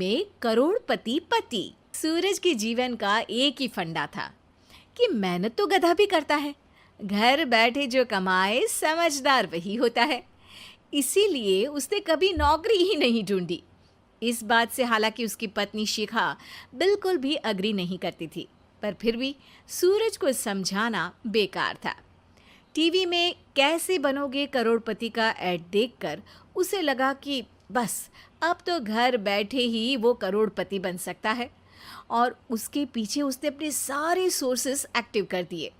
में करोड़पति पति। सूरज के जीवन का एक ही फंडा था कि मेहनत तो गधा भी करता है, घर बैठे जो कमाए समझदार वही होता है। इसीलिए उसने कभी नौकरी ही नहीं ढूंढी। इस बात से हालांकि उसकी पत्नी शिखा बिल्कुल भी अग्री नहीं करती थी, पर फिर भी सूरज को समझाना बेकार था। टीवी में कैसे बनोगे करोड़पति का ऐड देखकर उसे लगा कि बस अब तो घर बैठे ही वो करोड़पति बन सकता है, और उसके पीछे उसने अपने सारे सोर्सेस एक्टिव कर दिए।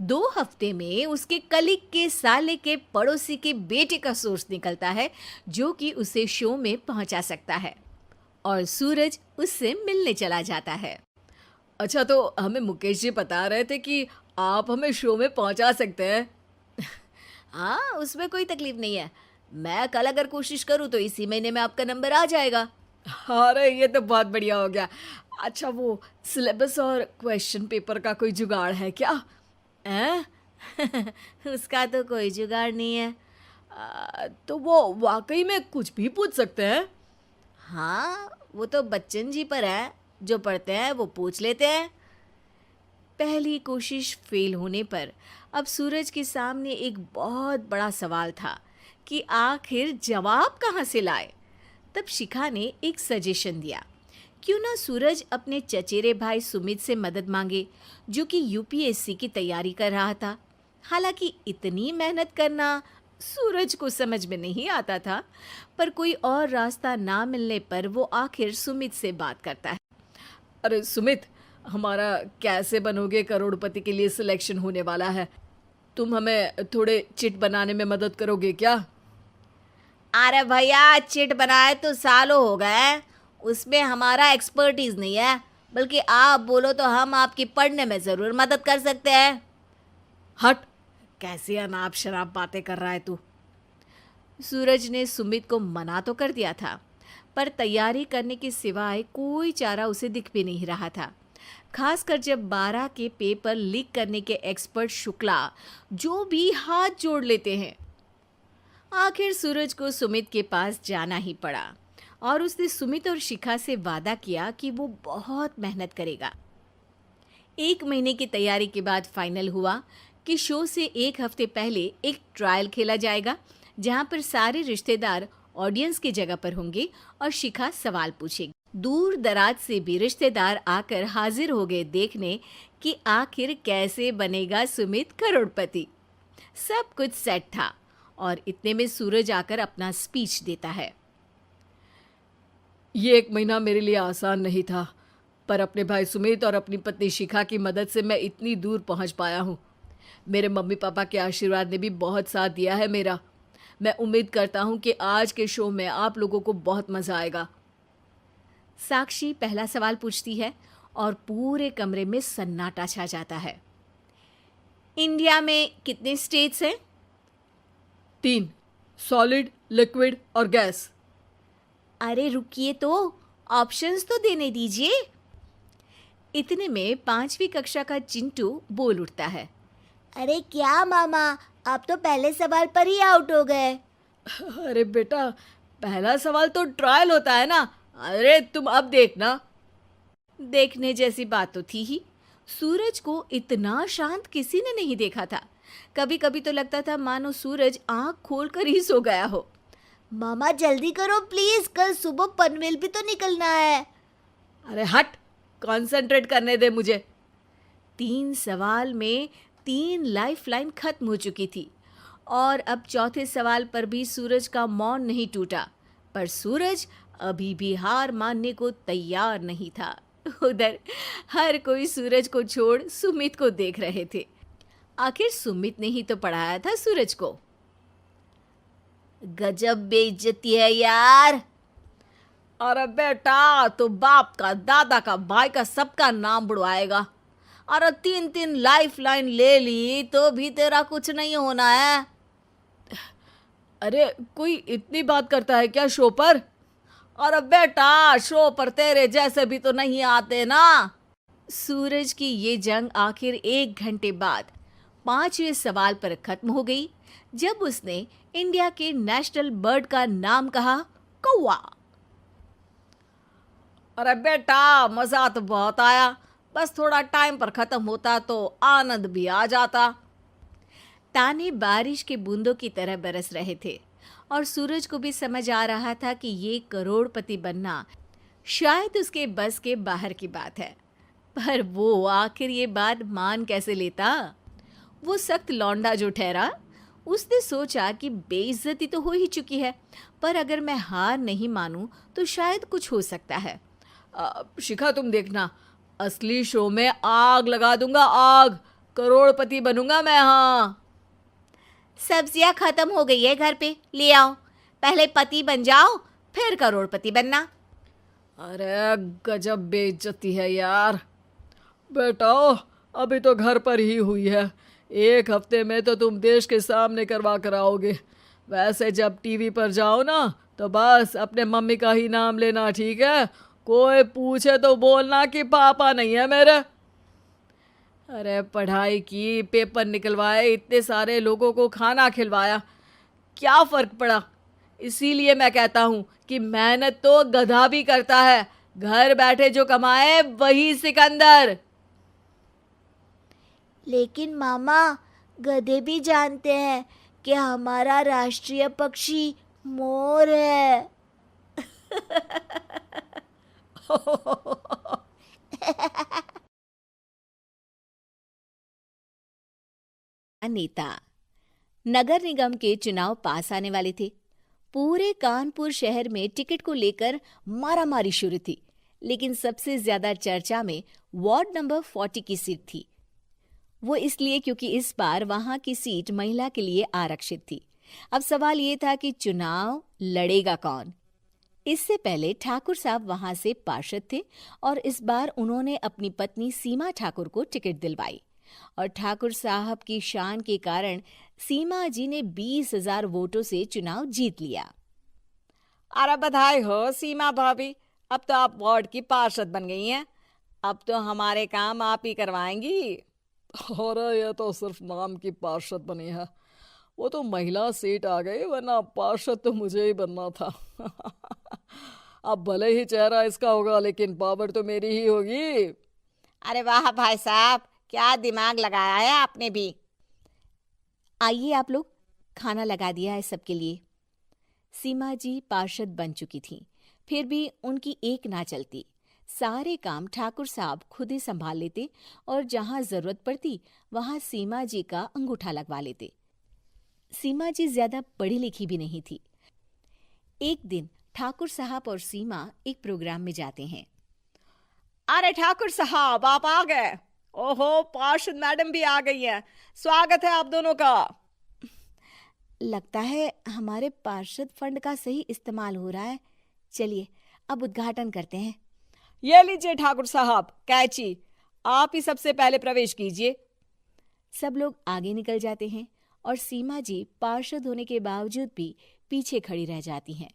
2 हफ्ते में उसके कलीग के साले के पड़ोसी के बेटे का सोर्स निकलता है जो कि उसे शो में पहुंचा सकता है, और सूरज उससे मिलने चला जाता है। अच्छा, तो हमें मुकेश जी बता रहे थे कि आप हमें शो में पहुंचा सकते हैं। हाँ, उसमें कोई तकलीफ नहीं है। मैं कल अगर कोशिश करूँ तो इसी महीने में आपका नंबर आ जाएगा। अरे ये तो बहुत बढ़िया हो गया। अच्छा, वो सिलेबस और क्वेश्चन पेपर का कोई जुगाड़ है क्या? हैं? उसका तो कोई जुगाड़ नहीं है। तो वो वाकई में कुछ भी पूछ सकते हैं? हाँ, वो तो बच्चन जी पर है, जो पढ़ते हैं वो पूछ लेते हैं। पहली कोशिश फेल होने पर अब सूरज के सामने एक बहुत बड़ा सवाल था कि आखिर जवाब कहाँ से लाए। तब शिखा ने एक सजेशन दिया, क्यों ना सूरज अपने चचेरे भाई सुमित से मदद मांगे, जो कि यूपीएससी की तैयारी कर रहा था। हालांकि इतनी मेहनत करना सूरज को समझ में नहीं आता था, पर कोई और रास्ता ना मिलने पर वो आखिर सुमित से बात करता है। अरे सुमित, हमारा कैसे बनोगे करोड़पति के लिए सिलेक्शन होने वाला है। तुम हमें थोड़े चिट बनाने में मदद करोगे क्या? अरे भैया, चिट बनाए तो सालों हो गए, उसमें हमारा एक्सपर्टीज नहीं है, बल्कि आप बोलो तो हम आपकी पढ़ने में ज़रूर मदद कर सकते हैं। हट, कैसी अनाप शराब बातें कर रहा है तू। सूरज ने सुमित को मना तो कर दिया था, पर तैयारी करने के सिवाय कोई चारा उसे दिख भी नहीं रहा था। खासकर जब 12 के पेपर लीक करने के एक्सपर्ट शुक्ला जो भी हाथ जोड़ लेते हैं। आखिर सूरज को सुमित के पास जाना ही पड़ा, और उसने सुमित और शिखा से वादा किया कि वो बहुत मेहनत करेगा। 1 महीने की तैयारी के बाद फाइनल हुआ कि शो से 1 हफ्ते पहले एक ट्रायल खेला जाएगा, जहां पर सारे रिश्तेदार ऑडियंस की जगह पर होंगे और शिखा सवाल पूछेगी। दूर दराज से भी रिश्तेदार आकर हाजिर हो गए देखने कि आखिर कैसे बनेगा सुमित करोड़पति। सब कुछ सेट था, और इतने में सूरज आकर अपना स्पीच देता है। ये 1 महीना मेरे लिए आसान नहीं था, पर अपने भाई सुमित और अपनी पत्नी शिखा की मदद से मैं इतनी दूर पहुंच पाया हूँ। मेरे मम्मी पापा के आशीर्वाद ने भी बहुत साथ दिया है मेरा। मैं उम्मीद करता हूँ कि आज के शो में आप लोगों को बहुत मज़ा आएगा। साक्षी पहला सवाल पूछती है और पूरे कमरे में सन्नाटा छा जाता है। इंडिया में कितने स्टेट्स हैं? 3, सॉलिड, लिक्विड और गैस। अरे रुकिए, तो ऑप्शंस तो देने दीजिए। इतने में 5वीं कक्षा का चिंटू बोल उठता है। अरे क्या मामा, आप तो पहले सवाल पर ही आउट हो गए। अरे बेटा, पहला सवाल तो ट्रायल होता है ना। अरे तुम अब देखना। देखने जैसी बात तो थी ही। सूरज को इतना शांत किसी ने नहीं देखा था। कभी कभी तो लगता था मानो सूरज आंख खोलकर ही सो गया हो। मामा जल्दी करो प्लीज, कल सुबह पनवेल भी तो निकलना है। अरे हट, कंसंट्रेट करने दे मुझे। 3 सवाल में 3 लाइफलाइन खत्म हो चुकी थी, और अब चौथे सवाल पर भी सूरज का मौन नहीं टूटा। पर सूरज अभी भी हार मानने को तैयार नहीं था। उधर हर कोई सूरज को छोड़ सुमित को देख रहे थे। आखिर सुमित ने ही तो पढ़ाया था सूरज को। गजब बेइज्जती है यार। अरे बेटा, तो बाप का, दादा का, भाई का, सबका नाम बुड़वाएगा। अरे 3 लाइफलाइन ले ली तो भी तेरा कुछ नहीं होना है। अरे कोई इतनी बात करता है क्या शो पर? अरे बेटा, शो पर तेरे जैसे भी तो नहीं आते ना। सूरज की ये जंग आखिर 1 घंटे बाद 5वें सवाल पर खत्म हो गई, जब उसने इंडिया के नेशनल बर्ड का नाम कहा, कौवा। अरे बेटा, मजा तो बहुत आया, बस थोड़ा टाइम पर खत्म होता तो आनंद भी आ जाता। ताने बारिश के बूंदों की तरह बरस रहे थे और सूरज को भी समझ आ रहा था कि ये करोड़पति बनना शायद उसके बस के बाहर की बात है। पर वो आखिर ये बात मान कैसे लेता? वो सख्त लौंडा जो ठहरा, उसने सोचा कि बेइज्जती तो हो ही चुकी है, पर अगर मैं हार नहीं मानूं तो शायद कुछ हो सकता है। शिखा, तुम देखना, असली शो में आग लगा दूंगा, आग, करोड़पति बनूंगा मैं। हाँ, सब्जियां खत्म हो गई है घर पे, ले आओ। पहले पति बन जाओ, फिर करोड़पति बनना। अरे गजब बेइज्जती है यार। बेटा, अभी तो घर पर ही हुई है, 1 हफ्ते में तो तुम देश के सामने करवा कर आओगे। वैसे जब टीवी पर जाओ ना तो बस अपने मम्मी का ही नाम लेना, ठीक है? कोई पूछे तो बोलना कि पापा नहीं है मेरे। अरे पढ़ाई की, पेपर निकलवाए, इतने सारे लोगों को खाना खिलवाया, क्या फ़र्क पड़ा? इसीलिए मैं कहता हूँ कि मेहनत तो गधा भी करता है, घर बैठे जो कमाए वही सिकंदर। लेकिन मामा, गधे भी जानते हैं कि हमारा राष्ट्रीय पक्षी मोर है। नेता नगर निगम के चुनाव पास आने वाले थे। पूरे कानपुर शहर में टिकट को लेकर मारामारी शुरू थी, लेकिन सबसे ज्यादा चर्चा में वार्ड नंबर 40 की सीट थी। वो इसलिए क्योंकि इस बार वहां की सीट महिला के लिए आरक्षित थी। अब सवाल ये था कि चुनाव लड़ेगा कौन। इससे पहले ठाकुर साहब वहां से पार्षद थे और इस बार उन्होंने अपनी पत्नी सीमा ठाकुर को टिकट दिलवाई और ठाकुर साहब की शान के कारण सीमा जी ने 20,000 वोटों से चुनाव जीत लिया। अरे बधाई हो सीमा भाभी, अब तो आप वार्ड की पार्षद बन गई हैं। अब तो हमारे काम आप ही करवाएंगी। अरे ये तो सिर्फ नाम की पार्षद बनी है, वो तो महिला सीट आ गई, वरना पार्षद तो मुझे ही बनना था। अब भले ही चेहरा इसका होगा लेकिन पावर तो मेरी ही होगी। अरे वाह भाई साहब, क्या दिमाग लगाया है आपने भी। आइए आप लोग, खाना लगा दिया है सबके लिए। सीमा जी पार्षद बन चुकी थीं, फिर भी उनकी एक ना चलती। सारे काम ठाकुर साहब खुद ही संभाल लेते और जहां जरूरत पड़ती वहां सीमा जी का अंगूठा लगवा लेते। सीमा जी ज्यादा पढ़ी लिखी भी नहीं थी। एक दिन ठाकुर साहब और सीमा एक प्रोग्राम में जाते हैं। अरे ठाकुर साहब, आप आ गए। ओहो, पार्षद मैडम भी आ गई हैं। स्वागत है आप दोनों का। लगता है हमारे पार्षद फंड का सही इस्तेमाल हो रहा है। चलिए अब उद्घाटन करते हैं। ये लीजिए ठाकुर साहब, कैची, आप ही सबसे पहले प्रवेश कीजिए। सब लोग आगे निकल जाते हैं और सीमा जी पार्षद होने के बावजूद भी पीछे खड़ी रह जाती हैं।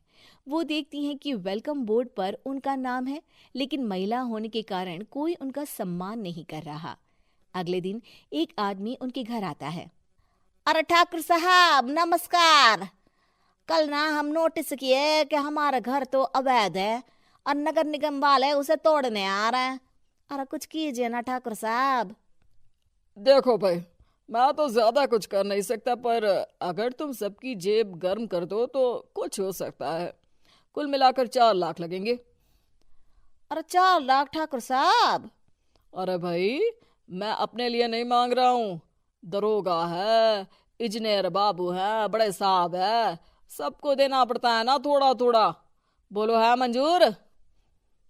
वो देखती हैं कि वेलकम बोर्ड पर उनका नाम है, लेकिन महिला होने के कारण कोई उनका सम्मान नहीं कर रहा। अगले दिन एक आदमी उनके घर आता है। अरे ठाकुर साहब नमस्कार। कल ना हम नोटिस किए कि हमारा घर तो अवैध है और नगर निगम वाले उसे तोड़ने आ रहे हैं। अरे कुछ कीजिए ना ठाकुर साहब। देखो भाई, मैं तो ज्यादा कुछ कर नहीं सकता, पर अगर तुम सबकी जेब गर्म कर दो तो कुछ हो सकता है। कुल मिलाकर 4 लाख लगेंगे। अरे 4 लाख ठाकुर साहब? अरे भाई, मैं अपने लिए नहीं मांग रहा हूँ। दरोगा है, इंजीनियर बाबू है, बड़े साहब है, सबको देना पड़ता है ना थोड़ा थोड़ा। बोलो है मंजूर?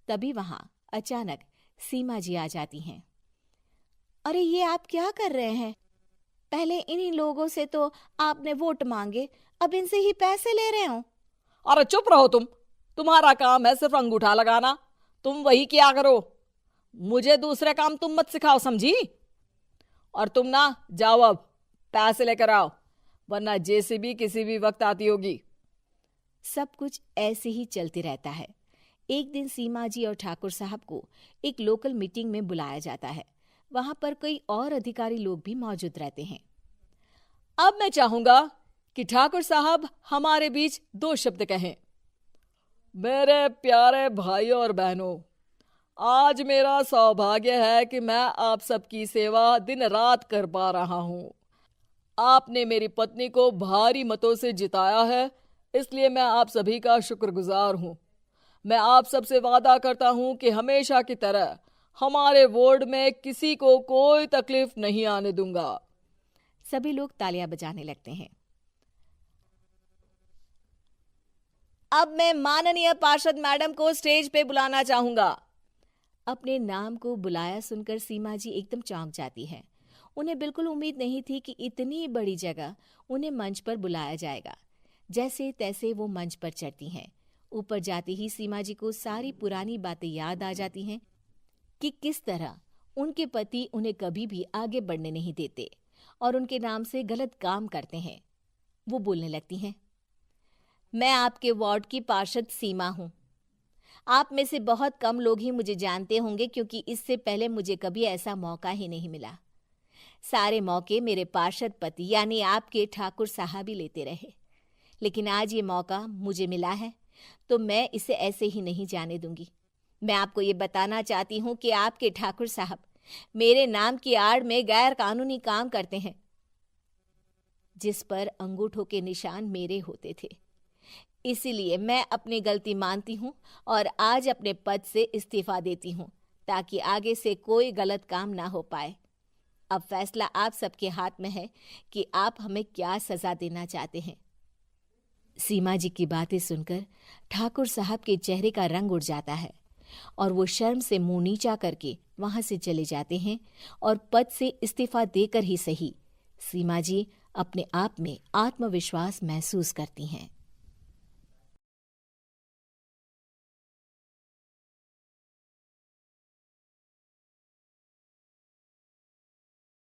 तभी वहां अचानक सीमा जी आ जाती हैं। अरे ये आप क्या कर रहे हैं? पहले इन्हीं लोगों से तो आपने वोट मांगे, अब इनसे ही पैसे ले रहे हो। अरे चुप रहो तुम, तुम्हारा काम है सिर्फ अंगूठा लगाना, तुम वही किया करो। मुझे दूसरे काम तुम मत सिखाओ, समझी? और तुम ना जाओ, अब पैसे लेकर आओ, वरना जेसीबी किसी भी वक्त आती होगी। सब कुछ ऐसे ही चलते रहता है। एक दिन सीमा जी और ठाकुर साहब को एक लोकल मीटिंग में बुलाया जाता है। वहां पर कई और अधिकारी लोग भी मौजूद रहते हैं। अब मैं चाहूंगा कि ठाकुर साहब हमारे बीच 2 शब्द कहें। मेरे प्यारे भाइयों और बहनों, आज मेरा सौभाग्य है कि मैं आप सबकी सेवा दिन रात कर पा रहा हूँ। आपने मेरी पत्नी को भारी मतों से जिताया है, इसलिए मैं आप सभी का शुक्रगुजार हूँ। मैं आप सबसे वादा करता हूँ कि हमेशा की तरह हमारे वार्ड में किसी को कोई तकलीफ नहीं आने दूंगा। सभी लोग तालियां बजाने लगते हैं। अब मैं माननीय पार्षद मैडम को स्टेज पे बुलाना चाहूंगा। अपने नाम को बुलाया सुनकर सीमा जी एकदम चौंक जाती है। उन्हें बिल्कुल उम्मीद नहीं थी कि इतनी बड़ी जगह उन्हें मंच पर बुलाया जाएगा। जैसे तैसे वो मंच पर चढ़ती हैं। ऊपर जाते ही सीमा जी को सारी पुरानी बातें याद आ जाती हैं कि किस तरह उनके पति उन्हें कभी भी आगे बढ़ने नहीं देते और उनके नाम से गलत काम करते हैं। वो बोलने लगती हैं, मैं आपके वार्ड की पार्षद सीमा हूँ। आप में से बहुत कम लोग ही मुझे जानते होंगे, क्योंकि इससे पहले मुझे कभी ऐसा मौका ही नहीं मिला। सारे मौके मेरे पार्षद पति यानी आपके ठाकुर साहब ही लेते रहे, लेकिन आज ये मौका मुझे मिला है तो मैं इसे ऐसे ही नहीं जाने दूंगी। मैं आपको ये बताना चाहती हूँ कि आपके ठाकुर साहब मेरे नाम की आड़ में गैर कानूनी काम करते हैं, जिस पर अंगूठों के निशान मेरे होते थे। इसीलिए मैं अपनी गलती मानती हूँ और आज अपने पद से इस्तीफा देती हूँ, ताकि आगे से कोई गलत काम ना हो पाए। अब फैसला आप सबके हाथ में है कि आप हमें क्या सजा देना चाहते हैं। सीमा जी की बातें सुनकर ठाकुर साहब के चेहरे का रंग उड़ जाता है और वो शर्म से मुंह नीचा करके वहां से चले जाते हैं और पद से इस्तीफा देकर ही सही सीमा जी अपने आप में आत्मविश्वास महसूस करती हैं।